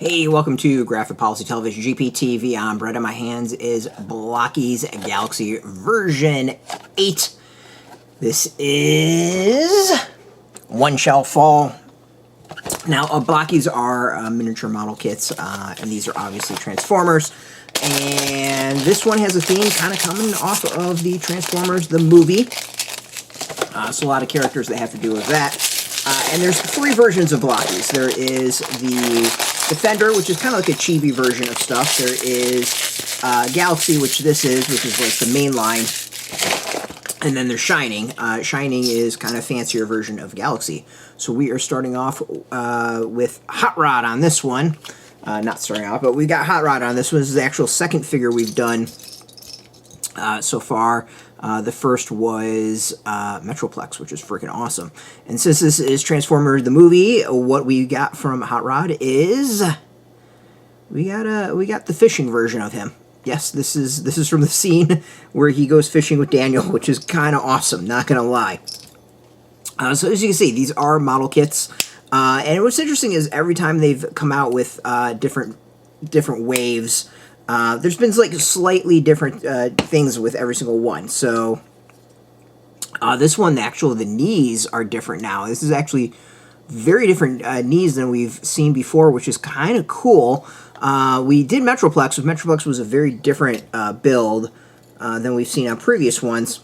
Hey, welcome to Graphic Policy Television, GPTV. On bread in my hands is Blokees Galaxy version 8. This is One Shall Fall. Now, Blokees are miniature model kits, and these are obviously Transformers. And this one has a theme kind of coming off of the Transformers, the movie. So a lot of characters that have to do with that. And there's three versions of Blokees. There is the Defender, which is kind of like a chibi version of stuff. There is Galaxy, which this is, which is like the main line. And then there's Shining. Shining is kind of fancier version of Galaxy. So we are starting off with Hot Rod on this one. Not starting off, but we got Hot Rod on this one. This is the actual second figure we've done so far. The first was Metroplex, which is freaking awesome. And since this is Transformers the movie, what we got from Hot Rod is we got the fishing version of him. Yes, this is from the scene where he goes fishing with Daniel, which is kind of awesome. Not gonna lie. So as you can see, these are model kits, and what's interesting is every time they've come out with different waves. There's been like slightly different things with every single one. So this one, the knees are different now. This is actually very different knees than we've seen before, which is kind of cool. We did Metroplex. Metroplex was a very different build than we've seen on previous ones.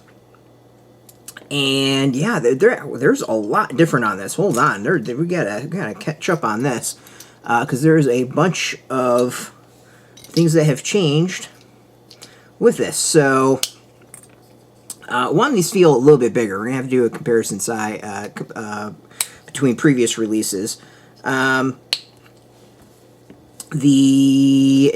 And yeah, there's a lot different on this. Hold on, we gotta catch up on this because there's a bunch of things that have changed with this. So, one, these feel a little bit bigger. We're going to have to do a comparison between previous releases. The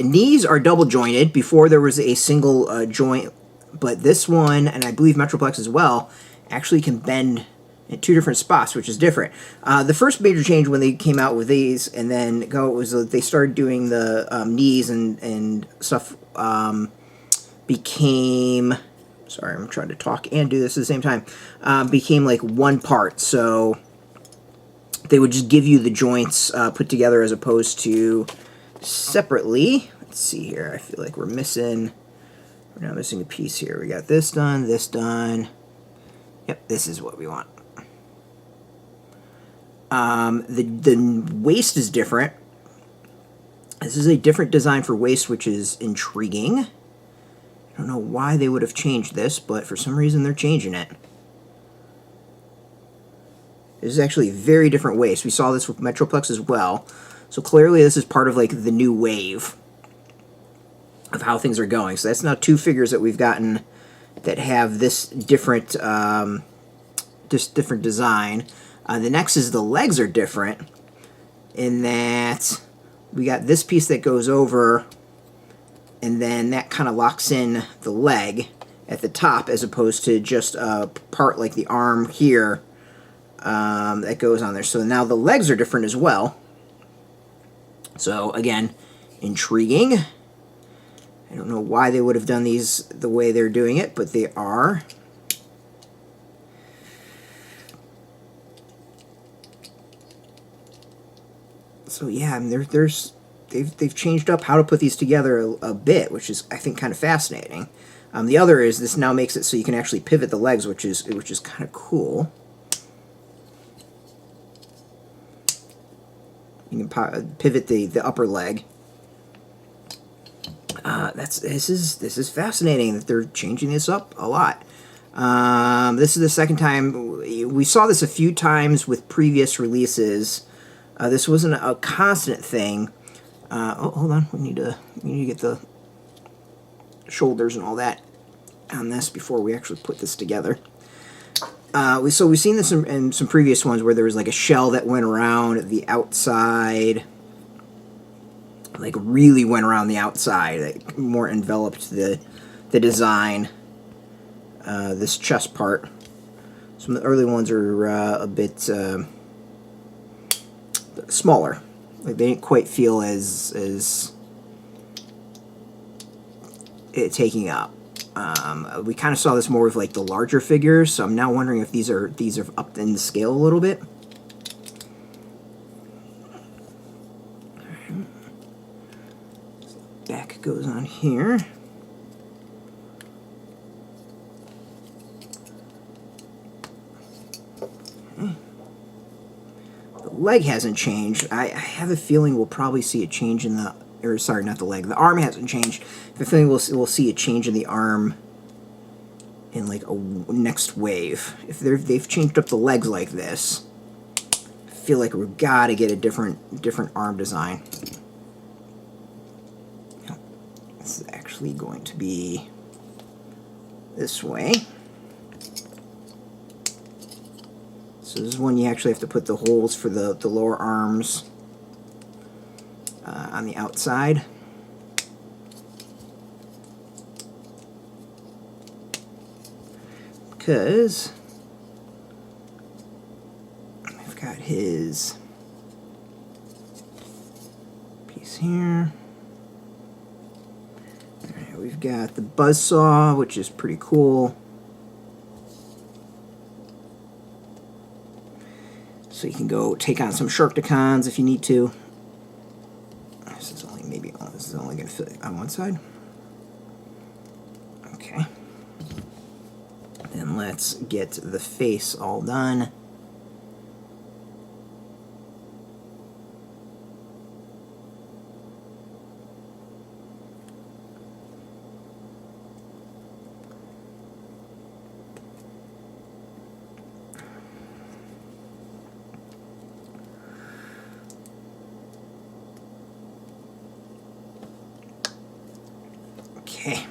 knees are double jointed. Before there was a single joint, but this one, and I believe Metroplex as well, actually can bend in two different spots, which is different. The first major change when they came out with these, and then was they started doing the knees and stuff. Became, sorry, I'm trying to talk and do this at the same time. Became like one part, so they would just give you the joints put together as opposed to separately. Let's see here. I feel like we're now missing a piece here. We got this done, this done. Yep, this is what we want. The waist is different. This is a different design for waist, which is intriguing. I don't know why they would have changed this, but for some reason they're changing it. This is actually a very different waist. We saw this with Metroplex as well. So clearly this is part of like the new wave of how things are going. So that's now two figures that we've gotten that have this different design. The next is the legs are different in that we got this piece that goes over and then that kind of locks in the leg at the top as opposed to just a part like the arm here that goes on there. So now the legs are different as well. So again, intriguing. I don't know why they would have done these the way they're doing it, but they are. So yeah, I mean, they've changed up how to put these together a bit, which is I think kind of fascinating. The other is this now makes it so you can actually pivot the legs, which is kind of cool. You can pivot the upper leg. This is fascinating that they're changing this up a lot. This is the second time we saw this a few times with previous releases. This wasn't a constant thing. Oh, hold on. We need to get the shoulders and all that on this before we actually put this together. We've seen this in some previous ones where there was like a shell that went around the outside, like really went around the outside, like more enveloped the design. This chest part. Some of the early ones are a bit smaller. Like they didn't quite feel as it taking up. We kind of saw this more with like the larger figures, so I'm now wondering if these are up in the scale a little bit. goes on here. Okay. The leg hasn't changed. I have a feeling we'll probably see a change in the, or sorry, not the leg. The arm hasn't changed. I have a feeling we'll see a change in the arm in like a next wave. If they've changed up the legs like this, I feel like we've got to get a different arm design. This is actually going to be this way. So this is when you actually have to put the holes for the lower arms on the outside. Because I've got his piece here. Alright, we've got the buzzsaw, which is pretty cool. So you can go take on some Sharkticons if you need to. This is only going to fit on one side. Okay. And let's get the face all done. Okay.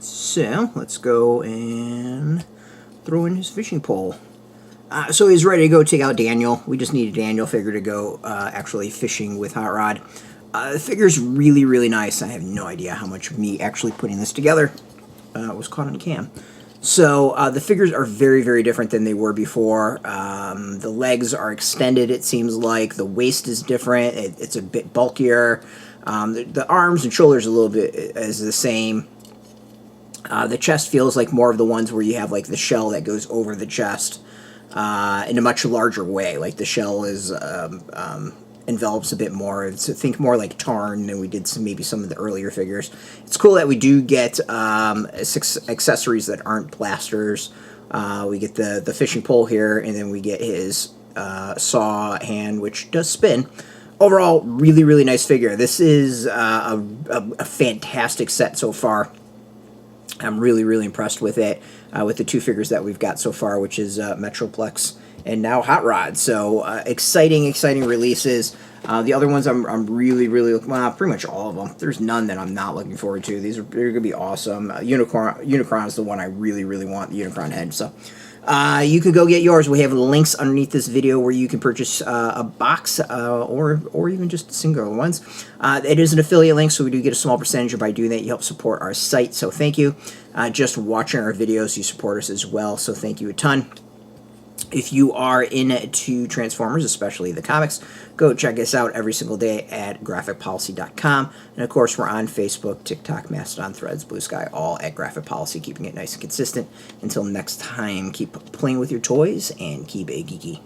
So let's go and throw in his fishing pole. So he's ready to go take out Daniel. We just need a Daniel figure to go actually fishing with Hot Rod. The figure's really, really nice. I have no idea how much me actually putting this together was caught on cam. So the figures are very, very different than they were before. The legs are extended, it seems like. The waist is different. It's a bit bulkier. The arms and shoulders a little bit is the same. The chest feels like more of the ones where you have like the shell that goes over the chest in a much larger way. Like the shell is envelops a bit more. It's, think more like Tarn than we did maybe some of the earlier figures. It's cool that we do get accessories that aren't blasters. We get the fishing pole here, and then we get his saw hand, which does spin. Overall, really, really nice figure. This is a fantastic set so far. I'm really, really impressed with it, with the two figures that we've got so far, which is Metroplex and now Hot Rod. So exciting, exciting releases. The other ones I'm really, really, well, pretty much all of them. There's none that I'm not looking forward to. They're going to be awesome. Unicron is the one I really, really want, the Unicron head. So you can go get yours. We have links underneath this video where you can purchase a box or even just single ones. It is an affiliate link, so we do get a small percentage. By doing that, you help support our site, so thank you. Just watching our videos, you support us as well, so thank you a ton. If you are into Transformers, especially the comics, go check us out every single day at graphicpolicy.com. And of course, we're on Facebook, TikTok, Mastodon, Threads, Blue Sky, all at Graphic Policy, keeping it nice and consistent. Until next time, keep playing with your toys and keep it geeky.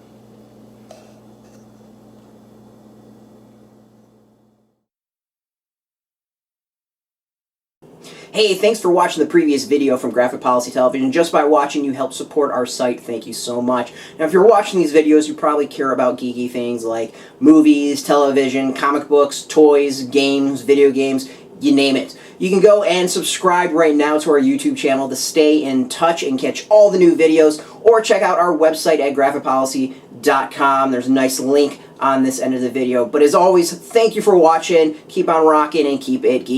Hey, thanks for watching the previous video from Graphic Policy Television. Just by watching, you help support our site. Thank you so much. Now, if you're watching these videos, you probably care about geeky things like movies, television, comic books, toys, games, video games, you name it. You can go and subscribe right now to our YouTube channel to stay in touch and catch all the new videos, or check out our website at graphicpolicy.com. There's a nice link on this end of the video. But as always, thank you for watching. Keep on rocking and keep it geeky.